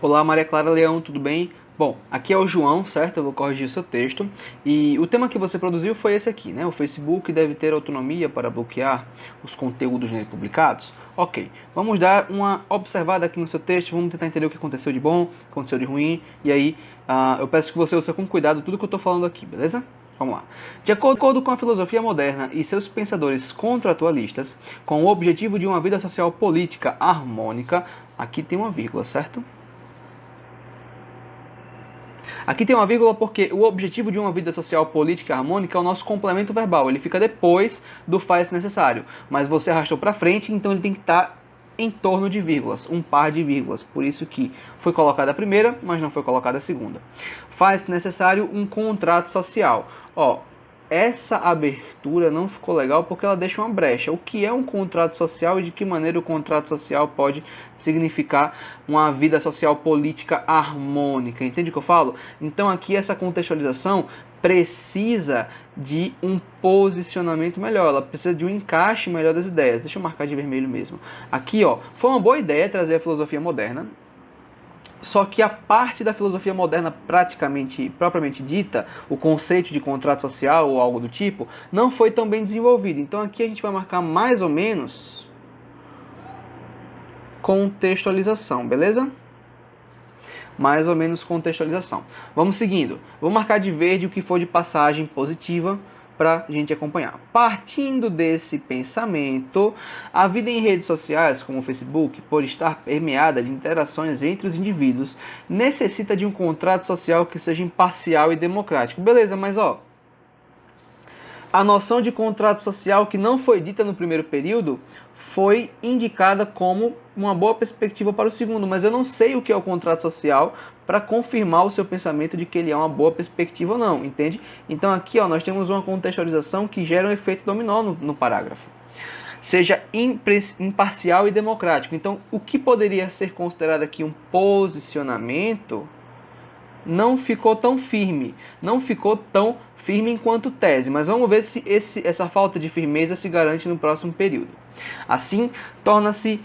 Olá, Maria Clara Leão, tudo bem? Bom, aqui é o João, certo? Eu vou corrigir o seu texto. E o tema que você produziu foi esse aqui, né? O Facebook deve ter autonomia para bloquear os conteúdos nele publicados? Ok, vamos dar uma observada aqui no seu texto, vamos tentar entender o que aconteceu de bom, o que aconteceu de ruim, e aí eu peço que você ouça com cuidado tudo que eu estou falando aqui, beleza? Vamos lá. De acordo com a filosofia moderna e seus pensadores contratualistas, com o objetivo de uma vida social política harmônica, aqui tem uma vírgula, certo? Aqui tem uma vírgula porque o objetivo de uma vida social política harmônica é o nosso complemento verbal. Ele fica depois do faz necessário. Mas você arrastou para frente, então ele tem que estar em torno de vírgulas, um par de vírgulas. Por isso que foi colocada a primeira, mas não foi colocada a segunda. Faz necessário um contrato social. Essa abertura não ficou legal porque ela deixa uma brecha. O que é um contrato social e de que maneira o contrato social pode significar uma vida social política harmônica? Entende o que eu falo? Então aqui essa contextualização precisa de um posicionamento melhor, ela precisa de um encaixe melhor das ideias. Deixa eu marcar de vermelho mesmo. Aqui, foi uma boa ideia trazer a filosofia moderna. Só que a parte da filosofia moderna propriamente dita, o conceito de contrato social ou algo do tipo, não foi tão bem desenvolvido. Então aqui a gente vai marcar mais ou menos contextualização, beleza? Mais ou menos contextualização. Vamos seguindo. Vou marcar de verde o que for de passagem positiva para a gente acompanhar. Partindo desse pensamento, a vida em redes sociais, como o Facebook, por estar permeada de interações entre os indivíduos, necessita de um contrato social que seja imparcial e democrático. Beleza, mas a noção de contrato social que não foi dita no primeiro período foi indicada como uma boa perspectiva para o segundo, mas eu não sei o que é o contrato social para confirmar o seu pensamento de que ele é uma boa perspectiva ou não, entende? Então aqui nós temos uma contextualização que gera um efeito dominó no parágrafo. Seja imparcial e democrático. Então o que poderia ser considerado aqui um posicionamento não ficou tão firme, enquanto tese, mas vamos ver se essa falta de firmeza se garante no próximo período. Assim, torna-se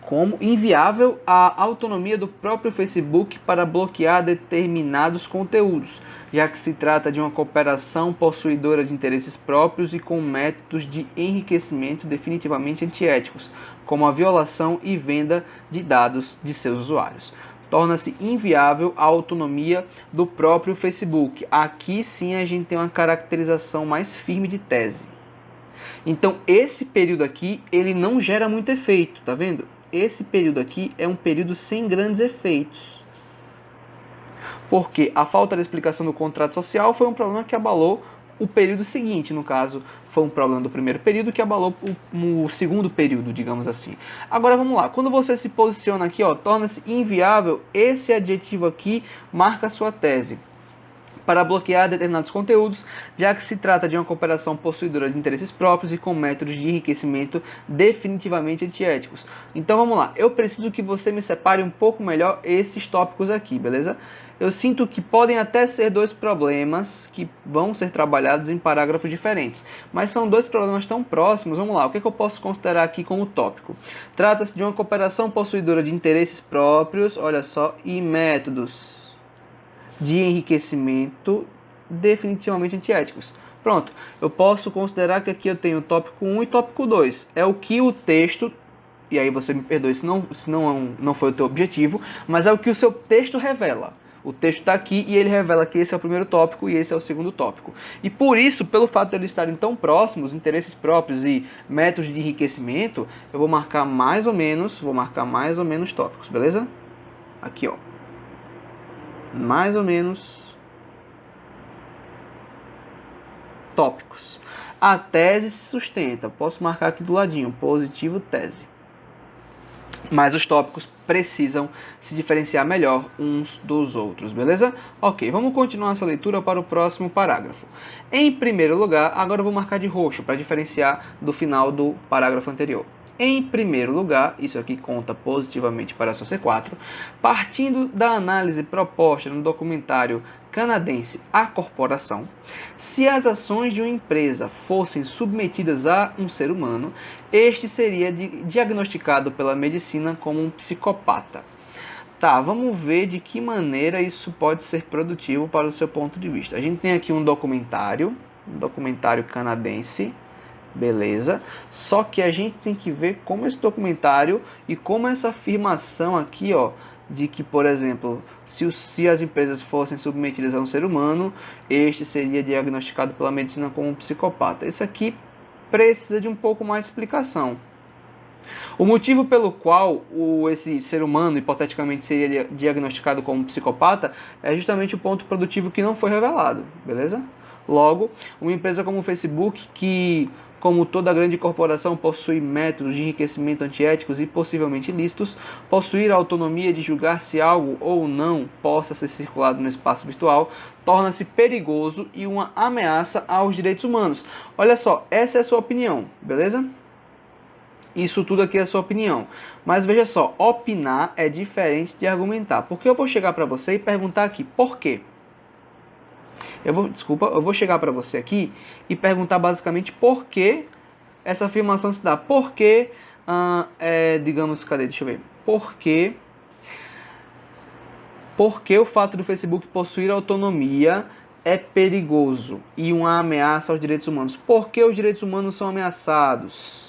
como inviável a autonomia do próprio Facebook para bloquear determinados conteúdos, já que se trata de uma cooperação possuidora de interesses próprios e com métodos de enriquecimento definitivamente antiéticos, como a violação e venda de dados de seus usuários. Torna-se inviável a autonomia do próprio Facebook. Aqui sim a gente tem uma caracterização mais firme de tese. Então esse período aqui, ele não gera muito efeito, tá vendo? Esse período aqui é um período sem grandes efeitos. Porque a falta de explicação do contrato social foi um problema que abalou o período seguinte, no caso, foi um problema do primeiro período que abalou o segundo período, digamos assim. Agora vamos lá, quando você se posiciona aqui, torna-se inviável, esse adjetivo aqui marca a sua tese. Para bloquear determinados conteúdos, já que se trata de uma cooperação possuidora de interesses próprios e com métodos de enriquecimento definitivamente antiéticos. Então vamos lá, eu preciso que você me separe um pouco melhor esses tópicos aqui, beleza? Eu sinto que podem até ser dois problemas que vão ser trabalhados em parágrafos diferentes, mas são dois problemas tão próximos. Vamos lá, o que eu posso considerar aqui como tópico? Trata-se de uma cooperação possuidora de interesses próprios, olha só, e métodos de enriquecimento definitivamente antiéticos. Pronto, eu posso considerar que aqui eu tenho tópico 1 e tópico 2. É o que o texto, e aí você me perdoe se não foi o teu objetivo, mas é o que o seu texto revela. O texto está aqui e ele revela que esse é o primeiro tópico e esse é o segundo tópico. E por isso, pelo fato de eles estarem tão próximos, interesses próprios e métodos de enriquecimento, eu vou marcar mais ou menos tópicos, beleza? Aqui, mais ou menos tópicos. A tese se sustenta. Posso marcar aqui do ladinho, positivo tese. Mas os tópicos precisam se diferenciar melhor uns dos outros, beleza? Ok, vamos continuar essa leitura para o próximo parágrafo. Em primeiro lugar, agora eu vou marcar de roxo para diferenciar do final do parágrafo anterior. Em primeiro lugar, isso aqui conta positivamente para a sua C4, partindo da análise proposta no documentário canadense A Corporação, se as ações de uma empresa fossem submetidas a um ser humano, este seria diagnosticado pela medicina como um psicopata. Tá, vamos ver de que maneira isso pode ser produtivo para o seu ponto de vista. A gente tem aqui um documentário canadense, beleza? Só que a gente tem que ver como esse documentário e como essa afirmação aqui, ó, de que, por exemplo, se as empresas fossem submetidas a um ser humano, este seria diagnosticado pela medicina como um psicopata. Isso aqui precisa de um pouco mais de explicação. O motivo pelo qual esse ser humano hipoteticamente seria diagnosticado como psicopata é justamente o ponto produtivo que não foi revelado, beleza? Logo, uma empresa como o Facebook, que, como toda grande corporação, possui métodos de enriquecimento antiéticos e possivelmente ilícitos, possuir a autonomia de julgar se algo ou não possa ser circulado no espaço virtual, torna-se perigoso e uma ameaça aos direitos humanos. Olha só, essa é a sua opinião, beleza? Isso tudo aqui é a sua opinião. Mas veja só, opinar é diferente de argumentar. Porque eu vou chegar para você e perguntar aqui, por quê? Eu vou chegar para você aqui e perguntar basicamente por que essa afirmação se dá. Por que, digamos, cadê? Deixa eu ver. Por que o fato do Facebook possuir autonomia é perigoso e uma ameaça aos direitos humanos? Por que os direitos humanos são ameaçados?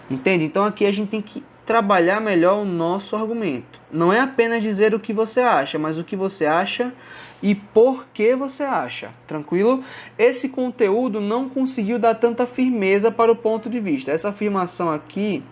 Entende? Então aqui a gente tem que trabalhar melhor o nosso argumento. Não é apenas dizer o que você acha, mas o que você acha e por que você acha. Tranquilo? Esse conteúdo não conseguiu dar tanta firmeza para o ponto de vista. Essa afirmação aqui,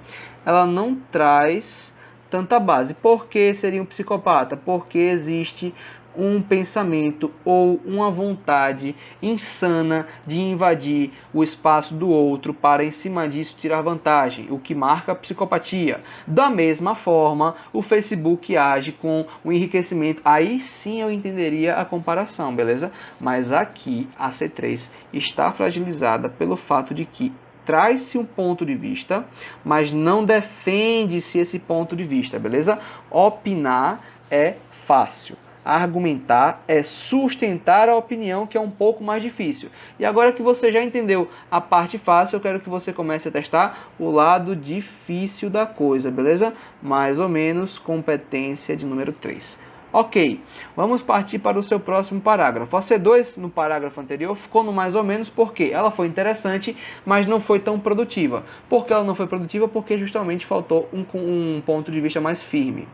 ela não traz tanta base. Por que seria um psicopata? Porque existe um pensamento ou uma vontade insana de invadir o espaço do outro para, em cima disso, tirar vantagem, o que marca a psicopatia. Da mesma forma, o Facebook age com o enriquecimento. Aí sim eu entenderia a comparação, beleza? Mas aqui a C3 está fragilizada pelo fato de que traz-se um ponto de vista, mas não defende-se esse ponto de vista, beleza? Opinar é fácil. Argumentar é sustentar a opinião, que é um pouco mais difícil. E agora que você já entendeu a parte fácil, eu quero que você comece a testar o lado difícil da coisa, beleza? Mais ou menos competência de número 3. Ok, vamos partir para o seu próximo parágrafo. A C2, no parágrafo anterior, ficou no mais ou menos porque ela foi interessante, mas não foi tão produtiva. Por que ela não foi produtiva? Porque justamente faltou um ponto de vista mais firme.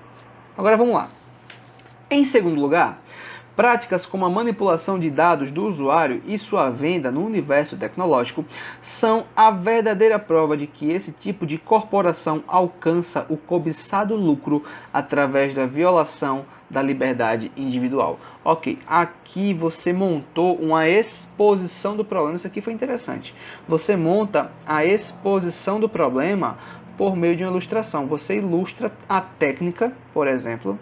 Agora vamos lá. Em segundo lugar, práticas como a manipulação de dados do usuário e sua venda no universo tecnológico são a verdadeira prova de que esse tipo de corporação alcança o cobiçado lucro através da violação da liberdade individual. Ok, aqui você montou uma exposição do problema. Isso aqui foi interessante. Você monta a exposição do problema por meio de uma ilustração. Você ilustra a técnica, por exemplo,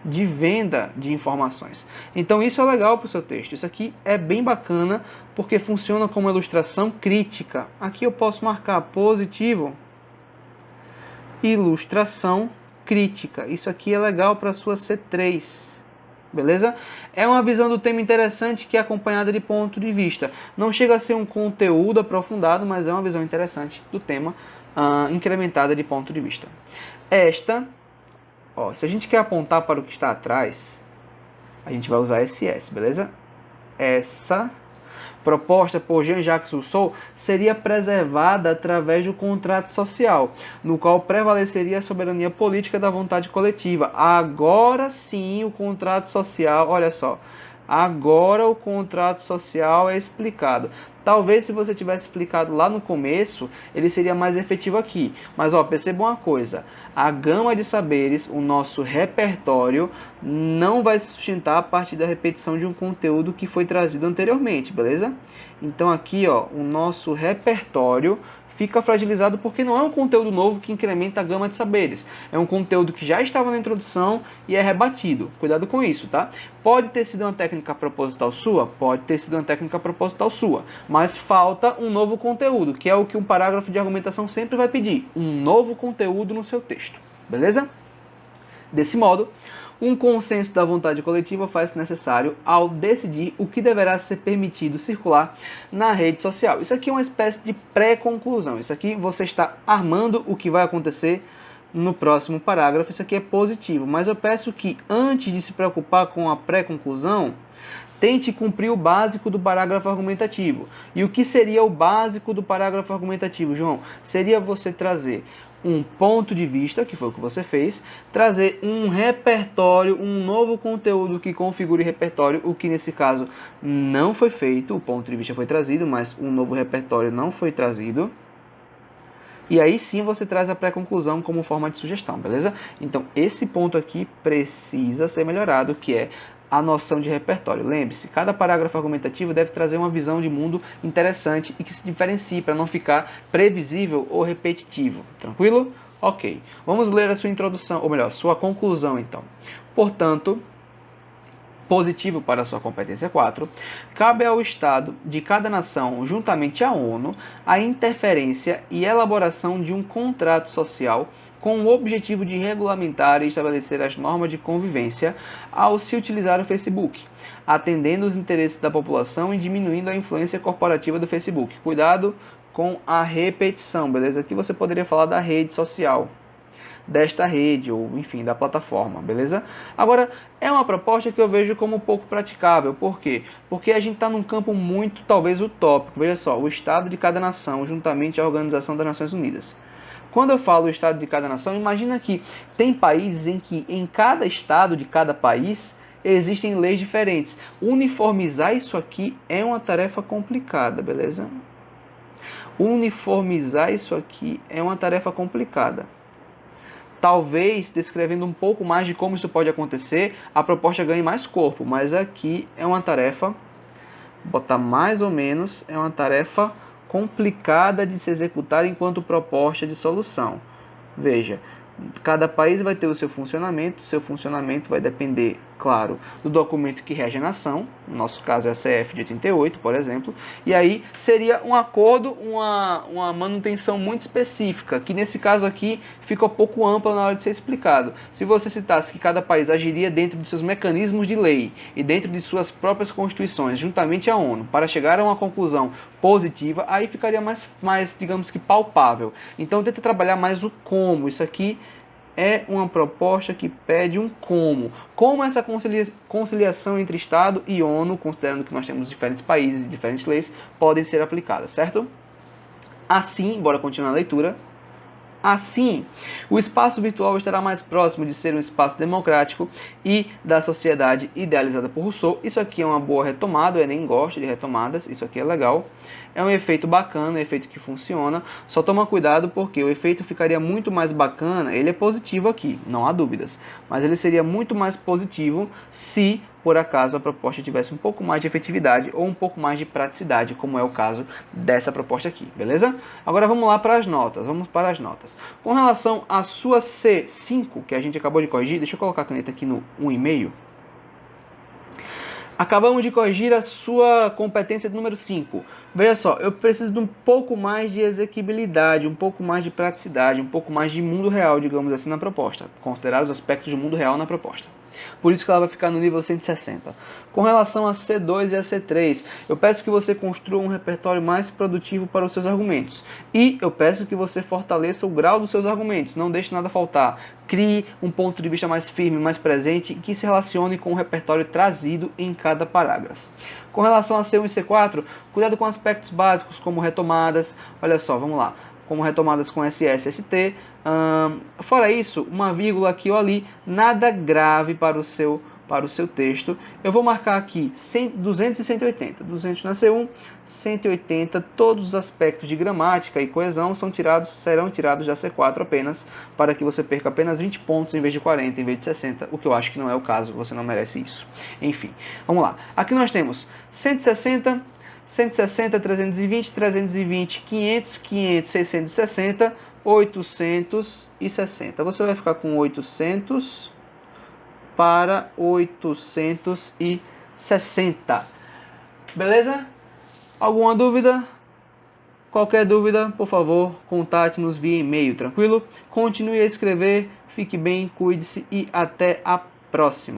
de venda de informações. Então isso é legal para o seu texto. Isso aqui é bem bacana porque funciona como ilustração crítica. Aqui eu posso marcar positivo, ilustração crítica. Isso aqui é legal para a sua C3. Beleza? É uma visão do tema interessante que é acompanhada de ponto de vista. Não chega a ser um conteúdo aprofundado, mas é uma visão interessante do tema, incrementada de ponto de vista. Se a gente quer apontar para o que está atrás, a gente vai usar SS, beleza? Essa proposta por Jean-Jacques Rousseau seria preservada através do contrato social, no qual prevaleceria a soberania política da vontade coletiva. Agora sim o contrato social, olha só, agora o contrato social é explicado. Talvez se você tivesse explicado lá no começo, ele seria mais efetivo aqui. Mas perceba uma coisa, a gama de saberes, o nosso repertório, não vai se sustentar a partir da repetição de um conteúdo que foi trazido anteriormente, beleza? Então aqui, o nosso repertório fica fragilizado porque não é um conteúdo novo que incrementa a gama de saberes. É um conteúdo que já estava na introdução e é rebatido. Cuidado com isso, tá? Pode ter sido uma técnica proposital sua? Pode ter sido uma técnica proposital sua. Mas falta um novo conteúdo, que é o que um parágrafo de argumentação sempre vai pedir. Um novo conteúdo no seu texto. Beleza? Desse modo, um consenso da vontade coletiva faz-se necessário ao decidir o que deverá ser permitido circular na rede social. Isso aqui é uma espécie de pré-conclusão. Isso aqui você está armando o que vai acontecer no próximo parágrafo, isso aqui é positivo, mas eu peço que antes de se preocupar com a pré-conclusão, tente cumprir o básico do parágrafo argumentativo. E o que seria o básico do parágrafo argumentativo, João? Seria você trazer um ponto de vista, que foi o que você fez, trazer um repertório, um novo conteúdo que configure repertório, o que nesse caso não foi feito, o ponto de vista foi trazido, mas um novo repertório não foi trazido. E aí sim você traz a pré-conclusão como forma de sugestão, beleza? Então esse ponto aqui precisa ser melhorado, que é a noção de repertório. Lembre-se, cada parágrafo argumentativo deve trazer uma visão de mundo interessante e que se diferencie para não ficar previsível ou repetitivo. Tranquilo? Ok. Vamos ler a sua introdução, ou melhor, sua conclusão então. Portanto, positivo para a sua competência 4, cabe ao Estado de cada nação, juntamente à ONU, a interferência e elaboração de um contrato social com o objetivo de regulamentar e estabelecer as normas de convivência ao se utilizar o Facebook, atendendo os interesses da população e diminuindo a influência corporativa do Facebook. Cuidado com a repetição, beleza? Aqui você poderia falar da rede social, desta rede, ou enfim, da plataforma, beleza? Agora, é uma proposta que eu vejo como um pouco praticável. Por quê? Porque a gente está num campo muito, talvez, utópico. Veja só, o Estado de cada nação, juntamente à Organização das Nações Unidas. Quando eu falo o Estado de cada nação, imagina que tem países em que em cada estado de cada país existem leis diferentes. Uniformizar isso aqui é uma tarefa complicada, beleza? Uniformizar isso aqui é uma tarefa complicada. Talvez, descrevendo um pouco mais de como isso pode acontecer, a proposta ganhe mais corpo, mas aqui é uma tarefa, botar mais ou menos, é uma tarefa complicada de se executar enquanto proposta de solução. Veja, cada país vai ter o seu funcionamento vai depender, claro, do documento que rege a nação, no nosso caso é a CF de 88, por exemplo, e aí seria um acordo, uma manutenção muito específica, que nesse caso aqui fica um pouco ampla na hora de ser explicado. Se você citasse que cada país agiria dentro de seus mecanismos de lei e dentro de suas próprias constituições, juntamente à ONU, para chegar a uma conclusão positiva, aí ficaria mais, digamos que palpável. Então tenta trabalhar mais o como. Isso aqui é uma proposta que pede um como. Como essa conciliação entre Estado e ONU, considerando que nós temos diferentes países e diferentes leis, podem ser aplicadas, certo? Assim, bora continuar a leitura. Assim, o espaço virtual estará mais próximo de ser um espaço democrático e da sociedade idealizada por Rousseau. Isso aqui é uma boa retomada, eu nem gosto de retomadas, isso aqui é legal. É um efeito bacana, um efeito que funciona, só toma cuidado porque o efeito ficaria muito mais bacana, ele é positivo aqui, não há dúvidas, mas ele seria muito mais positivo se, por acaso, a proposta tivesse um pouco mais de efetividade ou um pouco mais de praticidade, como é o caso dessa proposta aqui, beleza? Agora vamos lá para as notas, Com relação à sua C5, que a gente acabou de corrigir, deixa eu colocar a caneta aqui no 1,5. Acabamos de corrigir a sua competência de número 5. Veja só, eu preciso de um pouco mais de exequibilidade, um pouco mais de praticidade, um pouco mais de mundo real, digamos assim, na proposta. Considerar os aspectos do mundo real na proposta. Por isso que ela vai ficar no nível 160. Com relação a C2 e a C3, eu peço que você construa um repertório mais produtivo para os seus argumentos. E eu peço que você fortaleça o grau dos seus argumentos, não deixe nada faltar. Crie um ponto de vista mais firme, mais presente e que se relacione com o repertório trazido em cada parágrafo. Com relação a C1 e C4, cuidado com aspectos básicos como retomadas. Olha só, vamos lá. Como retomadas com SS, ST. Fora isso, uma vírgula aqui ou ali, nada grave para o seu texto. Eu vou marcar aqui 200 e 180. 200 na C1, 180. Todos os aspectos de gramática e coesão serão tirados da C4 apenas, para que você perca apenas 20 pontos em vez de 40, em vez de 60, o que eu acho que não é o caso, você não merece isso. Enfim, vamos lá. Aqui nós temos 160, 160, 320, 320, 500, 500, 660, 860. Você vai ficar com 800 para 860. Beleza? Alguma dúvida? Qualquer dúvida, por favor, contate-nos via e-mail, tranquilo? Continue a escrever, fique bem, cuide-se e até a próxima.